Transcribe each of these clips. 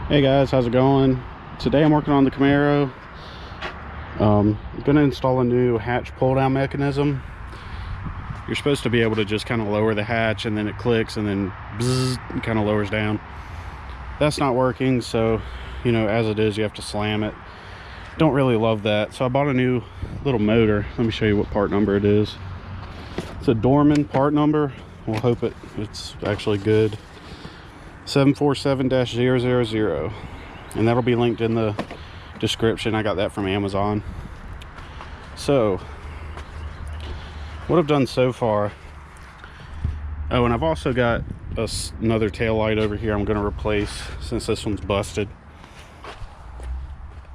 Hey guys, how's it going? Today I'm working on the Camaro. I'm gonna install a new hatch pull down mechanism. You're supposed to be able to just kind of lower the hatch and then it clicks and then bzzz, kind of lowers down. That's not working, so you know, as it is, you have to slam it. Don't really love that, so I bought a new little motor. Let me show you what part number it is. It's a Dorman part number. We'll hope it's actually good. 747-000, and that'll be linked in the description. I got that from Amazon. So what I've done so far, oh, and I've also got another tail light over here I'm going to replace since this one's busted.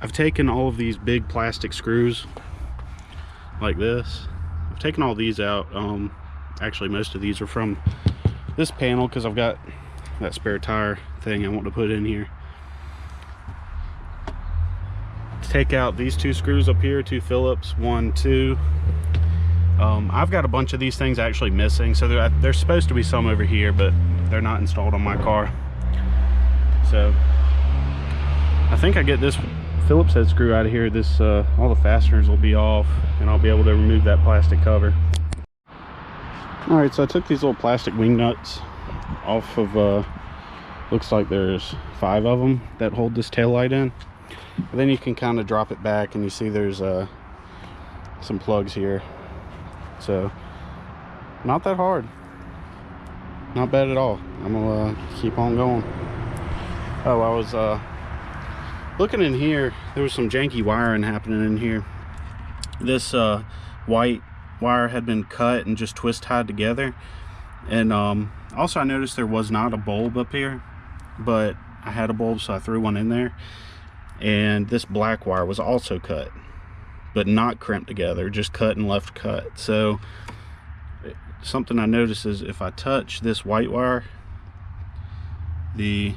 I've taken all of these big plastic screws like this. I've taken all these out. Actually most of these are from this panel because I've got that spare tire thing I want to put in here. Take out these two screws up here, two Phillips, 1, 2. I've got a bunch of these things actually missing, so there's supposed to be some over here, but they're not installed on my car. So I think I get this Phillips head screw out of here. This all the fasteners will be off, and I'll be able to remove that plastic cover. All right, so I took these little plastic wing nuts off of looks like there's 5 of them that hold this tail light in. And then you can kind of drop it back and you see there's some plugs here. So not that hard, not bad at all. I'm gonna keep on going. Oh, I was looking in here. There was some janky wiring happening in here. This white wire had been cut and just twist tied together, and also I noticed there was not a bulb up here, but I had a bulb, so I threw one in there. And this black wire was also cut, but not crimped together, just cut and left cut. So something I noticed is if I touch this white wire, the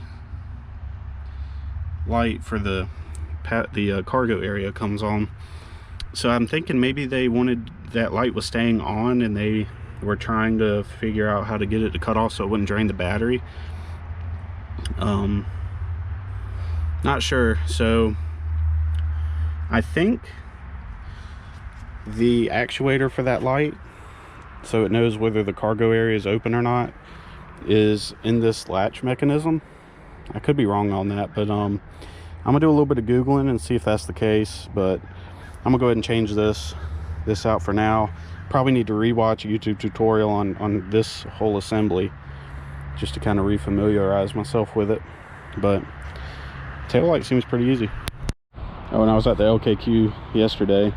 light for the cargo area comes on. So I'm thinking maybe they wanted that light was staying on and they were trying to figure out how to get it to cut off so it wouldn't drain the battery. Not sure. So I think the actuator for that light, so it knows whether the cargo area is open or not, is in this latch mechanism. I could be wrong on that, but I'm gonna do a little bit of googling and see if that's the case. But I'm gonna go ahead and change this out for now. Probably need to rewatch a YouTube tutorial on this whole assembly just to kind of refamiliarize myself with it. But tail light seems pretty easy. Oh, and I was at the LKQ yesterday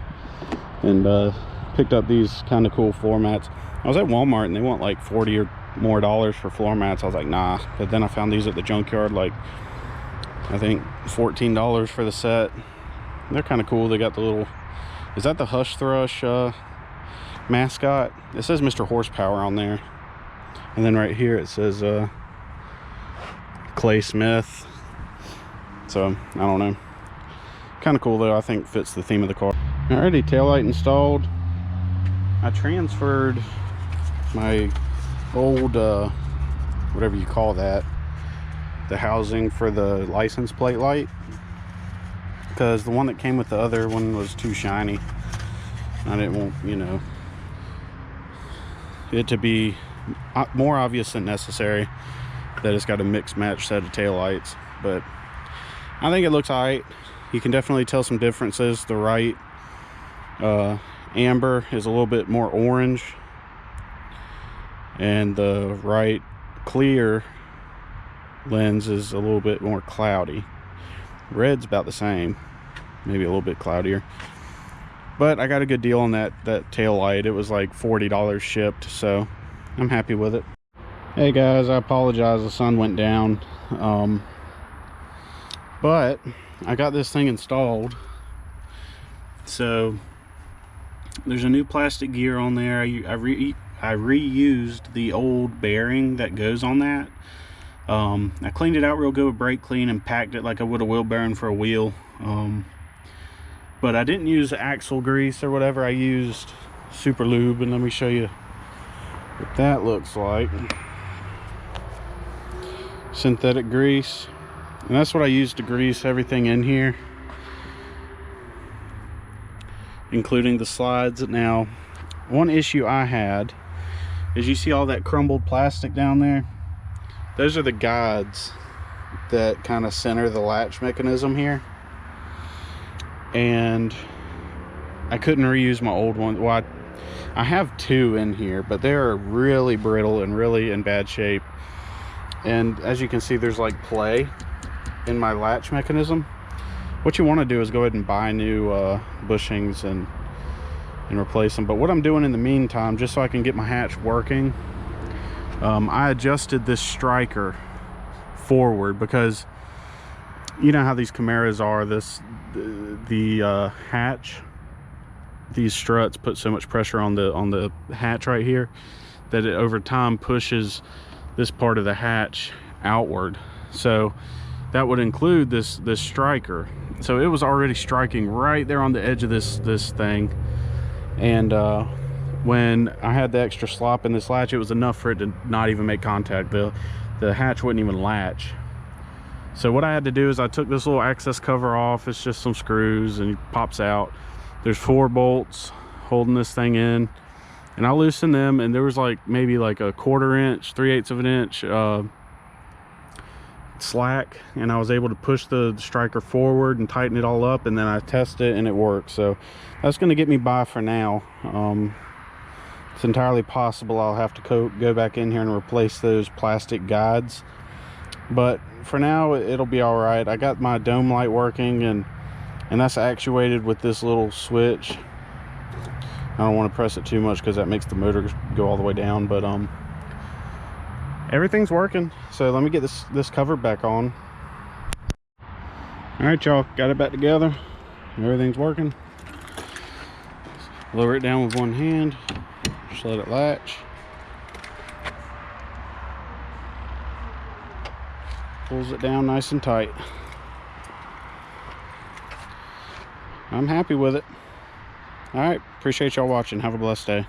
and picked up these kind of cool floor mats. I was at Walmart and they want like $40 or more for floor mats. I was like, nah. But then I found these at the junkyard, like I think $14 for the set. They're kind of cool. They got the little, is that the Hush Thrush mascot? It says Mr. Horsepower on there, and then right here it says Clay Smith. So I don't know, kind of cool though. I think fits the theme of the car. Alrighty, taillight installed. I transferred my old whatever you call that, the housing for the license plate light, because the one that came with the other one was too shiny. I didn't want, you know, it to be more obvious than necessary that it's got a mixed match set of tail lights. But I think it looks alright. You can definitely tell some differences. The right amber is a little bit more orange, and the right clear lens is a little bit more cloudy. Red's about the same, maybe a little bit cloudier. But I got a good deal on that tail light. It was like $40 shipped, so I'm happy with it. Hey guys, I apologize, the sun went down. But I got this thing installed. So there's a new plastic gear on there. I reused the old bearing that goes on that. I cleaned it out real good with brake clean and packed it like I would a wheel bearing for a wheel. But I didn't use axle grease or whatever. I used super lube, and let me show you what that looks like. Synthetic grease. And that's what I use to grease everything in here, including the slides. Now, one issue I had is, you see all that crumbled plastic down there? Those are the guides that kind of center the latch mechanism here. And I couldn't reuse my old one. Well, I have two in here, but they're really brittle and really in bad shape. And as you can see, there's like play in my latch mechanism. What you want to do is go ahead and buy new bushings and replace them. But what I'm doing in the meantime, just so I can get my hatch working, I adjusted this striker forward, because you know how these Camaros are, the hatch, these struts put so much pressure on the hatch right here that it over time pushes this part of the hatch outward. So that would include this striker. So it was already striking right there on the edge of this thing. And when I had the extra slop in this latch, it was enough for it to not even make contact. The hatch wouldn't even latch. So what I had to do is I took this little access cover off. It's just some screws and it pops out. There's 4 bolts holding this thing in, and I loosened them, and there was like maybe like a 1/4 inch, 3/8 of an inch slack, and I was able to push the striker forward and tighten it all up, and then I tested it and it worked. So that's going to get me by for now. It's entirely possible I'll have to go back in here and replace those plastic guides, but for now it'll be all right. I got my dome light working, and that's actuated with this little switch. I don't want to press it too much because that makes the motor go all the way down, but everything's working. So let me get this cover back on. All right, y'all, got it back together. Everything's working. Lower it down with one hand, just let it latch. Pulls it down nice and tight. I'm happy with it. All right, appreciate y'all watching. Have a blessed day.